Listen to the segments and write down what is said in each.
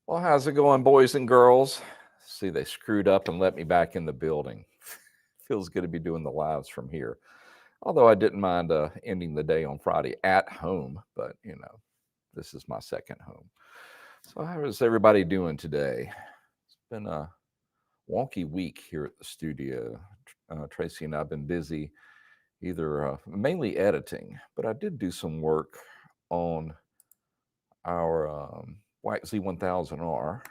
Well, how's it going, boys and girls? See, they screwed up and let me back in the building. Feels good to be doing the lives from here. Although I didn't mind ending the day on Friday at home, but this is my second home. So, how is everybody doing today? It's been a wonky week here at the studio. Tracy and I have been busy, either mainly editing, but I did do some work on our White Z1000R.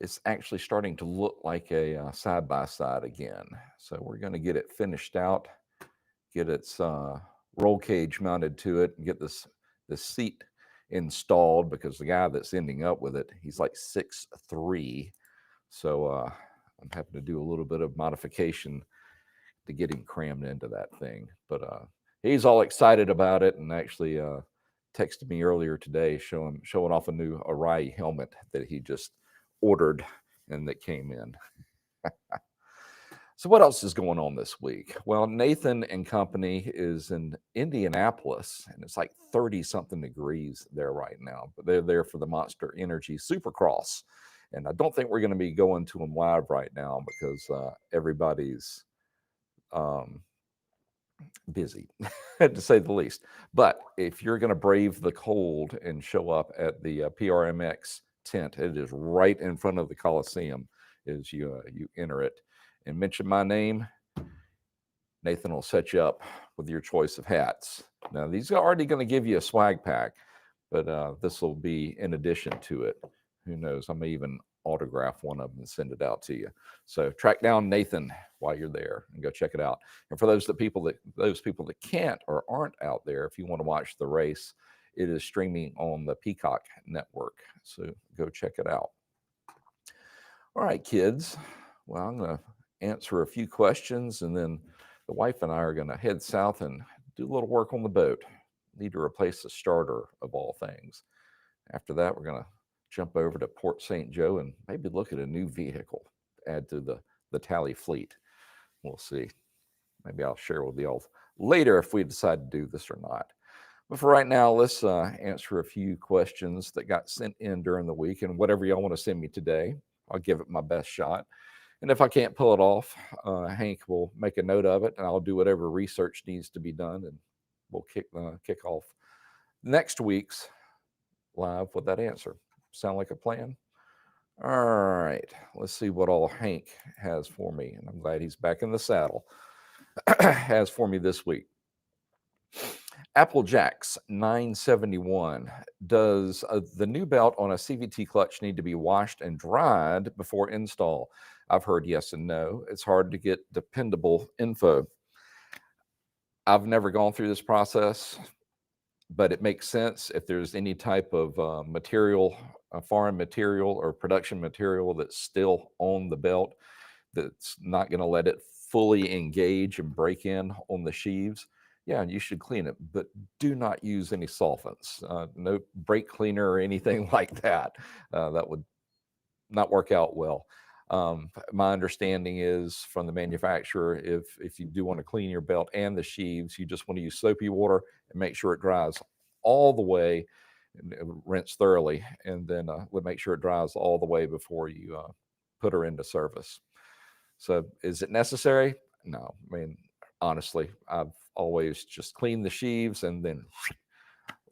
It's actually starting to look like a side-by-side again. So we're going to get it finished out, get its roll cage mounted to it, and get this seat installed, because the guy that's ending up with it, he's like 6'3". So I'm having to do a little bit of modification to get him crammed into that thing. But he's all excited about it, and actually texted me earlier today showing off a new Arai helmet that he just ordered and that came in. So what else is going on this week? Well, Nathan and company is in Indianapolis, and it's like 30 something degrees there right now, but they're there for the Monster Energy Supercross. And I don't think we're going to be going to them live right now because everybody's busy, to say the least. But if you're going to brave the cold and show up at the PRMX tent, it is right in front of the Coliseum as you enter it, and mention my name. Nathan will set you up with your choice of hats. Now, these are already going to give you a swag pack, but this will be in addition to it. Who knows? I may even autograph one of them and send it out to you. So track down Nathan while you're there and go check it out. And for those people that can't or aren't out there, if you want to watch the race, it is streaming on the Peacock network. So go check it out. All right, kids. Well, I'm going to answer a few questions, and then the wife and I are going to head south and do a little work on the boat. Need to replace the starter, of all things. After that, we're going to jump over to Port St. Joe and maybe look at a new vehicle to add to the Talley fleet. We'll see. Maybe I'll share with you all later if we decide to do this or not. But for right now, let's answer a few questions that got sent in during the week. And whatever y'all want to send me today, I'll give it my best shot. And if I can't pull it off, Hank will make a note of it, and I'll do whatever research needs to be done, and we'll kick off next week's live with that answer. Sound like a plan? All right, let's see what all Hank has for me, and I'm glad he's back in the saddle. Has for me this week. Applejacks 971. Does the new belt on a CVT clutch need to be washed and dried before install? I've heard yes and no. It's hard to get dependable info. I've never gone through this process, but it makes sense if there's any type of material, foreign material or production material that's still on the belt that's not going to let it fully engage and break in on the sheaves. Yeah, you should clean it, but do not use any solvents, no brake cleaner or anything like that. That would not work out well. My understanding is from the manufacturer, if you do want to clean your belt and the sheaves, you just want to use soapy water and make sure it dries all the way, and rinse thoroughly, and then make sure it dries all the way before you put her into service. So is it necessary? No. I mean, honestly, I've always just cleaned the sheaves and then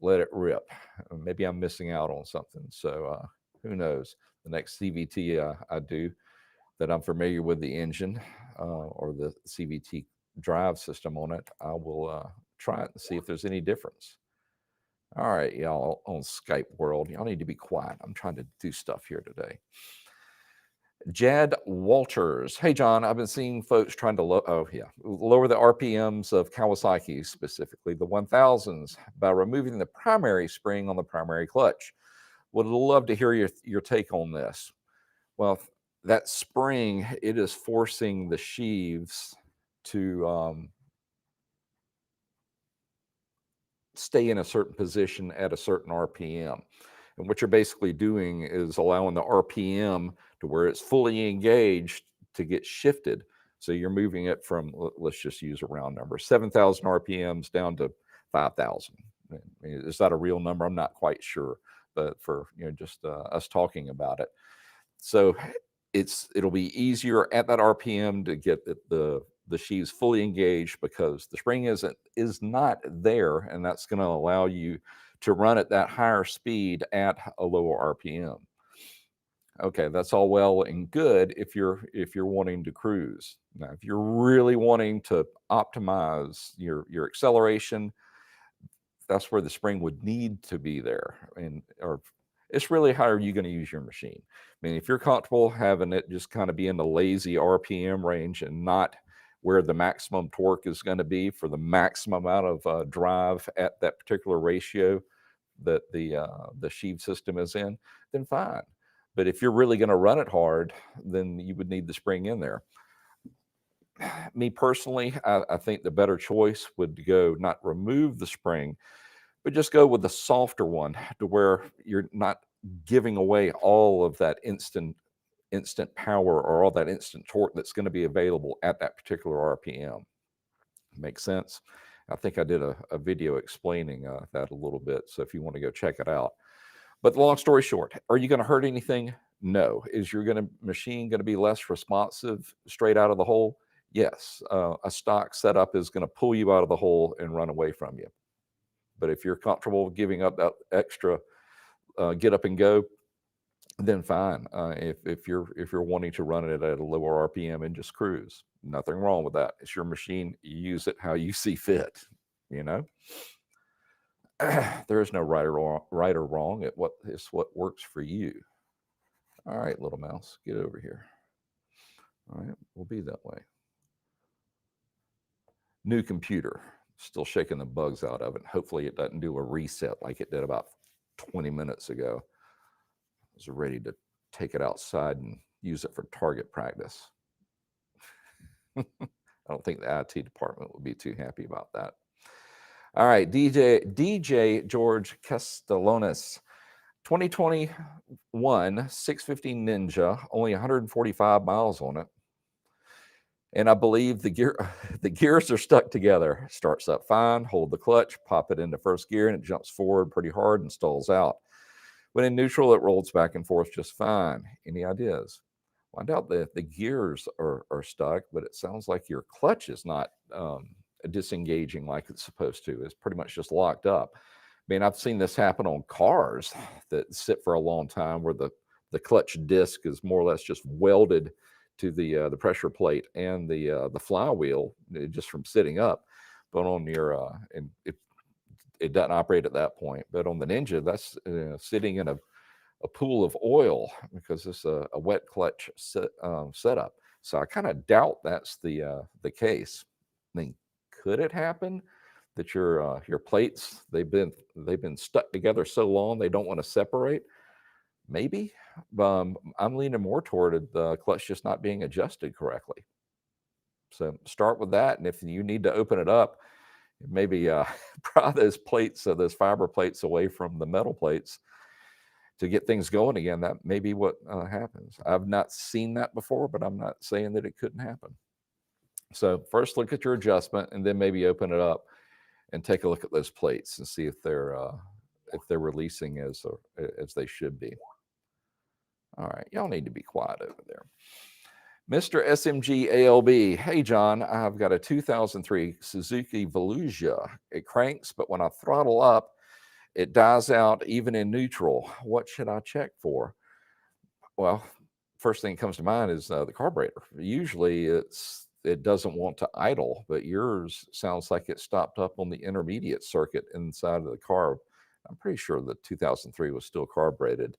let it rip. Maybe I'm missing out on something. So who knows? The next CVT I do that I'm familiar with the engine or the CVT drive system on it, I will try it and see if there's any difference. All right, y'all on Skype world, y'all need to be quiet. I'm trying to do stuff here today. Jad Walters. Hey, John, I've been seeing folks trying to lower the RPMs of Kawasaki, specifically the 1000s, by removing the primary spring on the primary clutch. Would love to hear your take on this. Well, that spring, it is forcing the sheaves to stay in a certain position at a certain RPM. And what you're basically doing is allowing the RPM to where it's fully engaged to get shifted. So you're moving it from, let's just use a round number, 7,000 RPMs down to 5,000. Is that a real number? I'm not quite sure, but for just us talking about it. So it'll be easier at that RPM to get the sheaves fully engaged because the spring is not there, and that's going to allow you to run at that higher speed at a lower RPM. Okay, that's all well and good if you're wanting to cruise. Now, if you're really wanting to optimize your acceleration, that's where the spring would need to be there. Or it's really how are you going to use your machine? I mean, if you're comfortable having it just kind of be in the lazy RPM range and not where the maximum torque is going to be for the maximum amount of drive at that particular ratio that the sheave system is in, then fine. But if you're really going to run it hard, then you would need the spring in there. Me personally, I think the better choice would go not remove the spring, but just go with the softer one to where you're not giving away all of that instant power or all that instant torque that's going to be available at that particular RPM. Makes sense? I think I did a video explaining that a little bit. So if you want to go check it out. But long story short, are you going to hurt anything? No. Is your machine going to be less responsive straight out of the hole? Yes. A stock setup is going to pull you out of the hole and run away from you. But if you're comfortable giving up that extra get up and go, then fine. If you're wanting to run it at a lower RPM and just cruise, nothing wrong with that. It's your machine. You use it how you see fit. There is no right or wrong. It's what works for you. All right, little mouse, get over here. All right, we'll be that way. New computer, still shaking the bugs out of it. Hopefully it doesn't do a reset like it did about 20 minutes ago. I was ready to take it outside and use it for target practice. I don't think the IT department would be too happy about that. All right, DJ George Castellanos, 2021 650 Ninja, only 145 miles on it. And I believe the gears are stuck together. Starts up fine, hold the clutch, pop it into first gear, and it jumps forward pretty hard and stalls out. When in neutral, it rolls back and forth just fine. Any ideas? Well, I doubt that the gears are stuck, but it sounds like your clutch is not disengaging like it's supposed to. It's pretty much just locked up. I mean, I've seen this happen on cars that sit for a long time where the clutch disc is more or less just welded to the pressure plate and the flywheel just from sitting up. But on your and it doesn't operate at that point. But on the Ninja, that's sitting in a pool of oil because it's a wet clutch setup. So I kind of doubt that's the case. I mean, could it happen that your plates they've been stuck together so long they don't want to separate? Maybe. I'm leaning more toward the clutch just not being adjusted correctly. So start with that, and if you need to open it up, maybe pry those plates, those fiber plates away from the metal plates to get things going again. That may be what happens. I've not seen that before, but I'm not saying that it couldn't happen. So first look at your adjustment, and then maybe open it up and take a look at those plates and see if they're releasing as they should be. All right, y'all need to be quiet over there. Mr. SMG ALB, hey John, I've got a 2003 Suzuki Volusia. It cranks, but when I throttle up, it dies out even in neutral. What should I check for? Well, first thing that comes to mind is the carburetor. Usually it doesn't want to idle, but yours sounds like it stopped up on the intermediate circuit inside of the carb. I'm pretty sure the 2003 was still carbureted.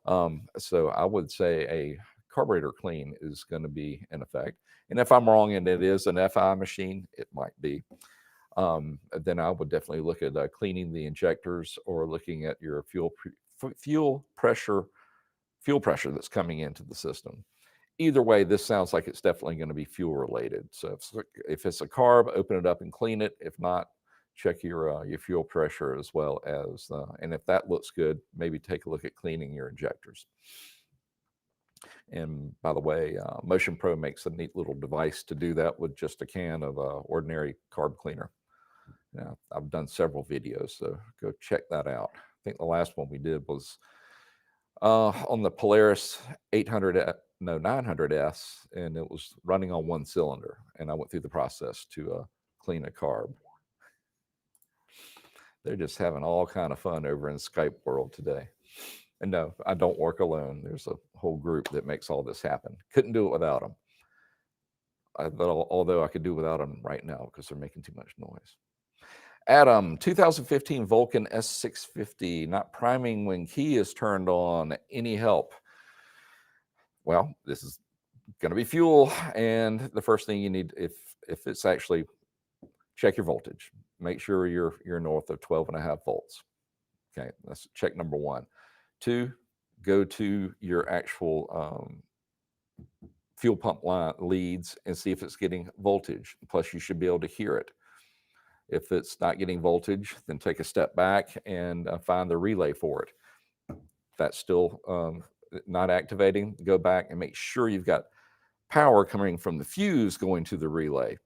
So I would say a carburetor clean is going to be in effect. And if I'm wrong and it is an FI machine, it might be. Then I would definitely look at cleaning the injectors or looking at your fuel pressure that's coming into the system. Either way, this sounds like it's definitely going to be fuel related. So if it's a carb, open it up and clean it. If not, check your fuel pressure as well as, and if that looks good, maybe take a look at cleaning your injectors. And by the way, Motion Pro makes a neat little device to do that with just a can of ordinary carb cleaner. Now, I've done several videos, so go check that out. I think the last one we did was on the Polaris 900S, and it was running on one cylinder. And I went through the process to clean a carb. They're just having all kind of fun over in Skype world today. And no, I don't work alone. There's a whole group that makes all this happen. Couldn't do it without them. Although I could do without them right now because they're making too much noise. Adam, 2015 Vulcan S650, not priming when key is turned on. Any help? Well, this is going to be fuel, and the first thing you need, if it's actually, check your voltage. Make sure you're north of 12.5 volts. Okay, that's check number one. Two, go to your actual fuel pump line leads and see if it's getting voltage. Plus, you should be able to hear it. If it's not getting voltage, then take a step back and find the relay for it. If that's still not activating, go back and make sure you've got power coming from the fuse going to the relay.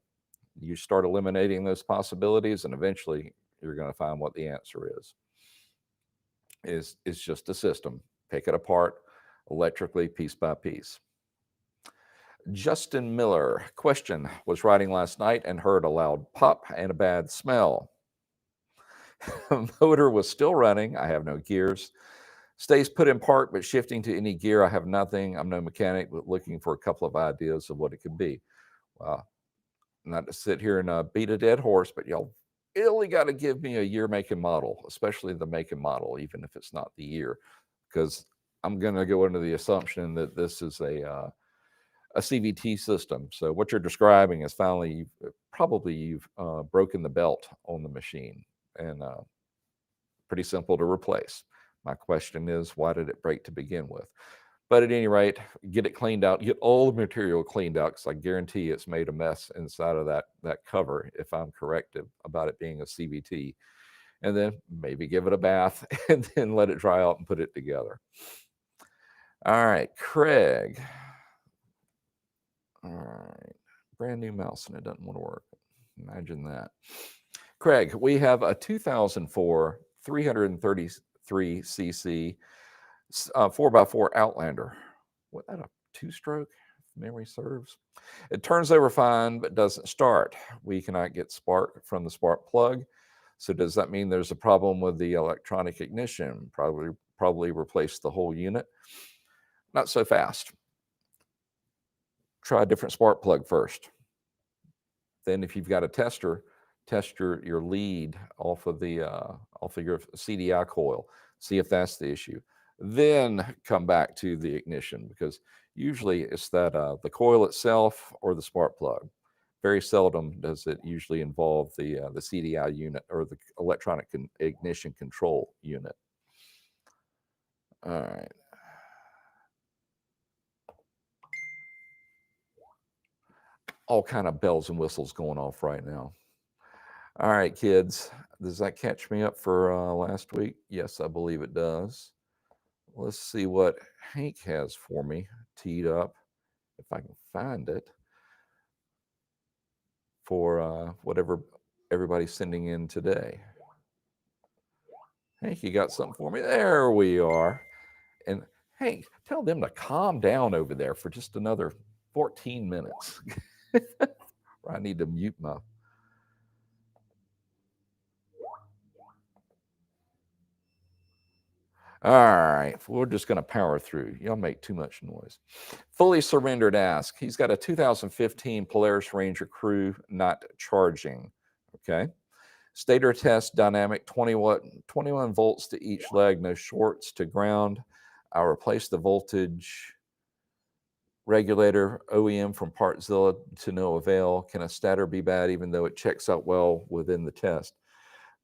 You start eliminating those possibilities, and eventually you're going to find what the answer is. It's just a system. Pick it apart electrically, piece by piece. Justin Miller, question, was riding last night and heard a loud pop and a bad smell. Motor was still running. I have no gears. Stays put in park, but shifting to any gear, I have nothing. I'm no mechanic, but looking for a couple of ideas of what it could be. Not to sit here and beat a dead horse, but y'all really got to give me a year, make, and model, especially the make and model, even if it's not the year, because I'm going to go into the assumption that this is a CVT system. So what you're describing is finally you've broken the belt on the machine, and pretty simple to replace. My question is, why did it break to begin with? But at any rate, get it cleaned out, get all the material cleaned out, because I guarantee it's made a mess inside of that cover, if I'm correct about it being a CVT. And then maybe give it a bath and then let it dry out and put it together. All right, Craig. All right, brand new mouse and it doesn't want to work. Imagine that. Craig, we have a 2004 333cc 4x4 Outlander. What, that a two-stroke, if memory serves? It turns over fine, but doesn't start. We cannot get spark from the spark plug. So does that mean there's a problem with the electronic ignition? Probably replace the whole unit. Not so fast. Try a different spark plug first. Then if you've got a tester, test your lead off of your CDI coil. See if that's the issue. Then come back to the ignition, because usually it's that the coil itself or the spark plug. Very seldom does it usually involve the CDI unit or the electronic ignition control unit. All right. All kind of bells and whistles going off right now. All right, kids, does that catch me up for last week? Yes, I believe it does. Let's see what Hank has for me teed up, if I can find it, for whatever everybody's sending in today. Hank, you got something for me? There we are. And Hank, tell them to calm down over there for just another 14 minutes. I need to mute my. All right, we're just going to power through. Y'all make too much noise. Fully Surrendered asks, he's got a 2015 Polaris Ranger Crew not charging. Okay. Stator test dynamic 21 volts to each leg, no shorts to ground. I replaced the voltage regulator OEM from Partzilla to no avail. Can a stator be bad even though it checks out well within the test?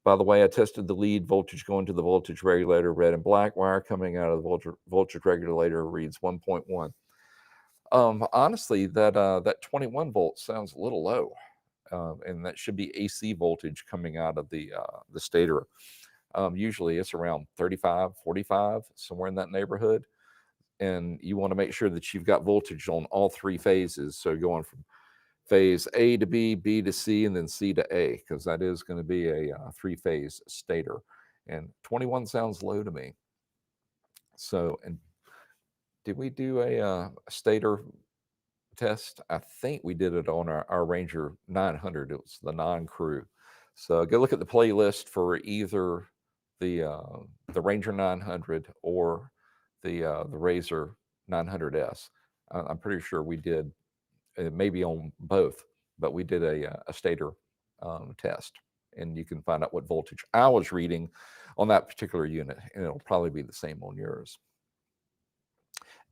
By the way, I tested the lead voltage going to the voltage regulator, red and black wire coming out of the voltage regulator reads 1.1. Honestly, that 21 volts sounds a little low, and that should be AC voltage coming out of the stator. Usually it's around 35, 45, somewhere in that neighborhood. And you want to make sure that you've got voltage on all three phases. So going from phase A to B, B to C, and then C to A, because that is going to be a three-phase stator. And 21 sounds low to me. So, and did we do a stator test? I think we did it on our Ranger 900. It was the non-crew. So go look at the playlist for either the Ranger 900 or the Razor 900S. I'm pretty sure we did, maybe on both, but we did a stator test, and you can find out what voltage I was reading on that particular unit, and it'll probably be the same on yours.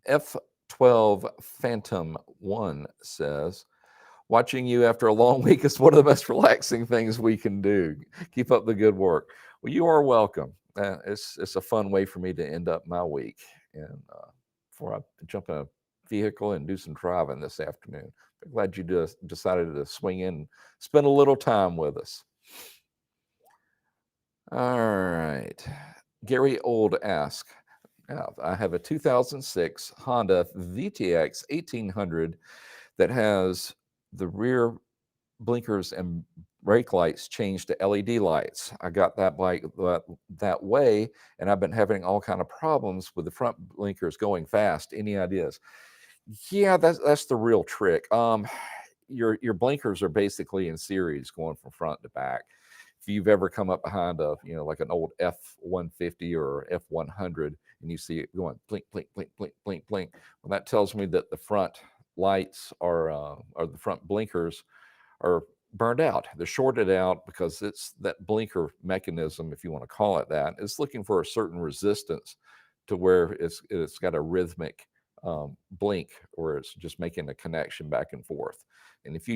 F12 Phantom 1 says, watching you after a long week is one of the most relaxing things we can do. Keep up the good work. Well, you are welcome. It's a fun way for me to end up my week. And before I jump in a vehicle and do some driving this afternoon, I'm glad you decided to swing in and spend a little time with us. All right. Gary Old asks, I have a 2006 Honda VTX 1800 that has the rear blinkers and brake lights changed to LED lights. I got that bike that way, and I've been having all kind of problems with the front blinkers going fast. Any ideas? Yeah, that's the real trick. Your blinkers are basically in series going from front to back. If you've ever come up behind like an old F-150 or F-100 and you see it going blink, blink, blink, blink, blink, blink, well, that tells me that the front lights or the front blinkers are burned out. They're shorted out because it's that blinker mechanism, if you want to call it that, is looking for a certain resistance to where it's got a rhythmic blink, or it's just making a connection back and forth. And if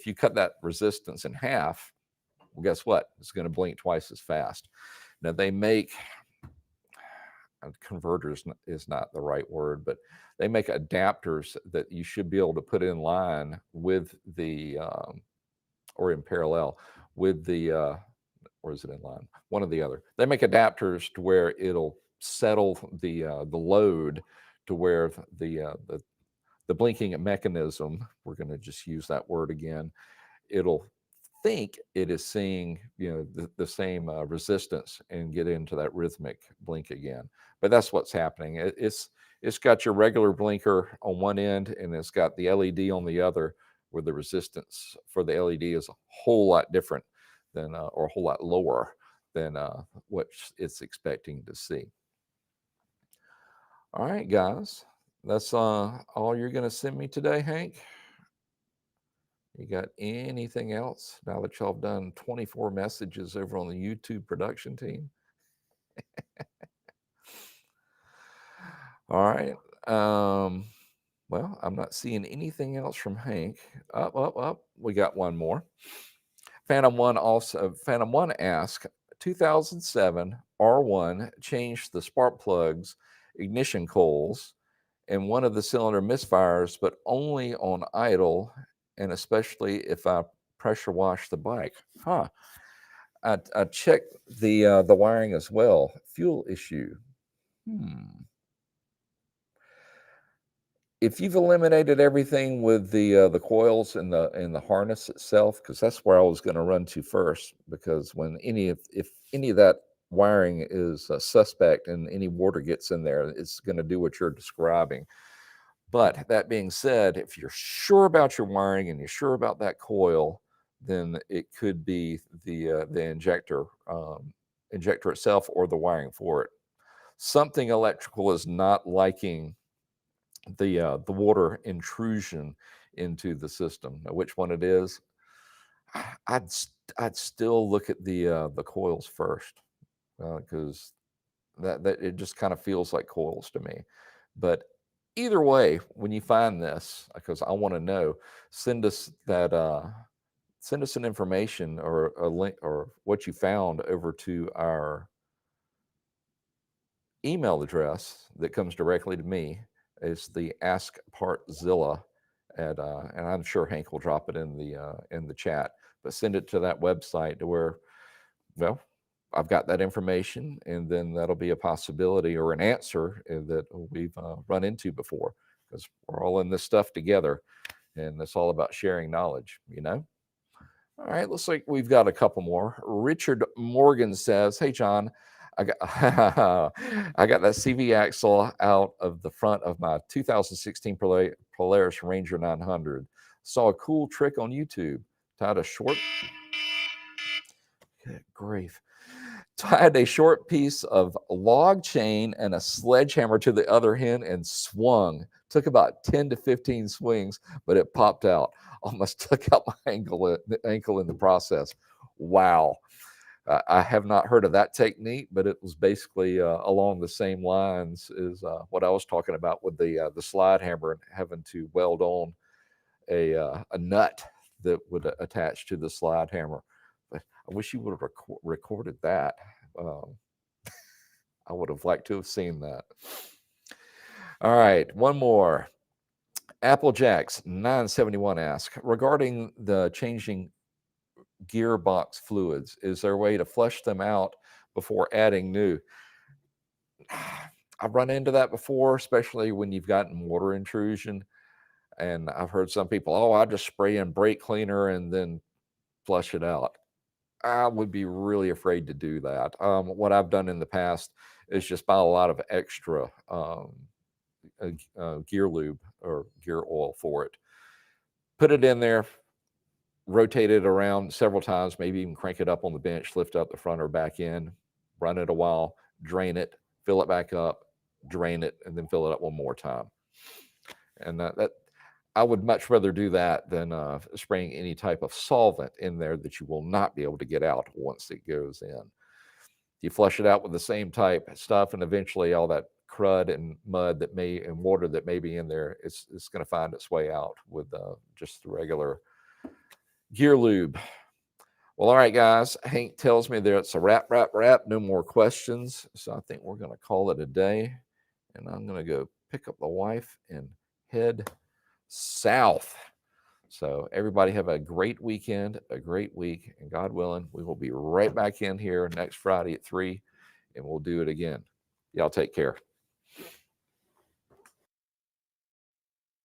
you cut that resistance in half, well, guess what? It's going to blink twice as fast. Now they make converters is not the right word, but they make adapters that you should be able to put in line with the or in parallel with the or is it in line? One or the other. They make adapters to where it'll settle the load to where the blinking mechanism, we're going to just use that word again, it'll think it is seeing the same resistance and get into that rhythmic blink again. But that's what's happening. It's got your regular blinker on one end and it's got the LED on the other, where the resistance for the LED is a whole lot different than or a whole lot lower than what it's expecting to see. All right, guys, that's all you're going to send me today, Hank? You got anything else now that y'all have done 24 messages over on the YouTube production team? All right. Well, I'm not seeing anything else from Hank. Up. We got one more. Phantom One asked, 2007 R1 changed the spark plugs, ignition coils, and one of the cylinder misfires, but only on idle, and especially if I pressure wash the bike. I checked the wiring as well. Fuel issue. If you've eliminated everything with the coils and the harness itself, because that's where I was going to run to first, because when if any of that wiring is suspect and any water gets in there, it's going to do what you're describing. But that being said, if you're sure about your wiring and you're sure about that coil, then it could be the injector itself or the wiring for it. Something electrical is not liking the water intrusion into the system. Now, which one it is, I'd still look at the coils first, because that it just kind of feels like coils to me. But either way, when you find this, because I want to know, send us send us an information or a link or what you found over to our email address that comes directly to me. It's the Ask Partzilla and I'm sure Hank will drop it in the chat. But send it to that website to where, well, I've got that information, and then that'll be a possibility or an answer that we've run into before, because we're all in this stuff together, and it's all about sharing knowledge, you know? All right, looks like we've got a couple more. Richard Morgan says, "Hey, John, I got I got that CV axle out of the front of my 2016 Polaris Ranger 900. Saw a cool trick on YouTube. Tied a short, good grief, tied a short piece of log chain and a sledgehammer to the other end and swung. Took about 10 to 15 swings, but it popped out. Almost took out my ankle in the process. Wow." I have not heard of that technique, but it was basically along the same lines as what I was talking about with the slide hammer and having to weld on a nut that would attach to the slide hammer. But I wish you would have recorded that. I would have liked to have seen that. All right, one more. Applejacks 971 asks, regarding the changing gearbox fluids, is there a way to flush them out before adding new? I've run into that before, especially when you've gotten water intrusion. And I've heard some people, oh, I just spray in brake cleaner and then flush it out. I would be really afraid to do that. What I've done in the past is just buy a lot of extra gear lube or gear oil for it. Put it in there, rotate it around several times, maybe even crank it up on the bench, lift up the front or back end, run it a while, drain it, fill it back up, drain it, and then fill it up one more time. And that I would much rather do that than spraying any type of solvent in there that you will not be able to get out once it goes in. You flush it out with the same type stuff, and eventually all that crud and mud and water that may be in there, it's going to find its way out with just the regular gear lube. Well, all right, guys. Hank tells me that it's a wrap. No more questions. So I think we're going to call it a day. And I'm going to go pick up the wife and head south. So everybody have a great weekend, a great week. And God willing, we will be right back in here next Friday at 3, and we'll do it again. Y'all take care.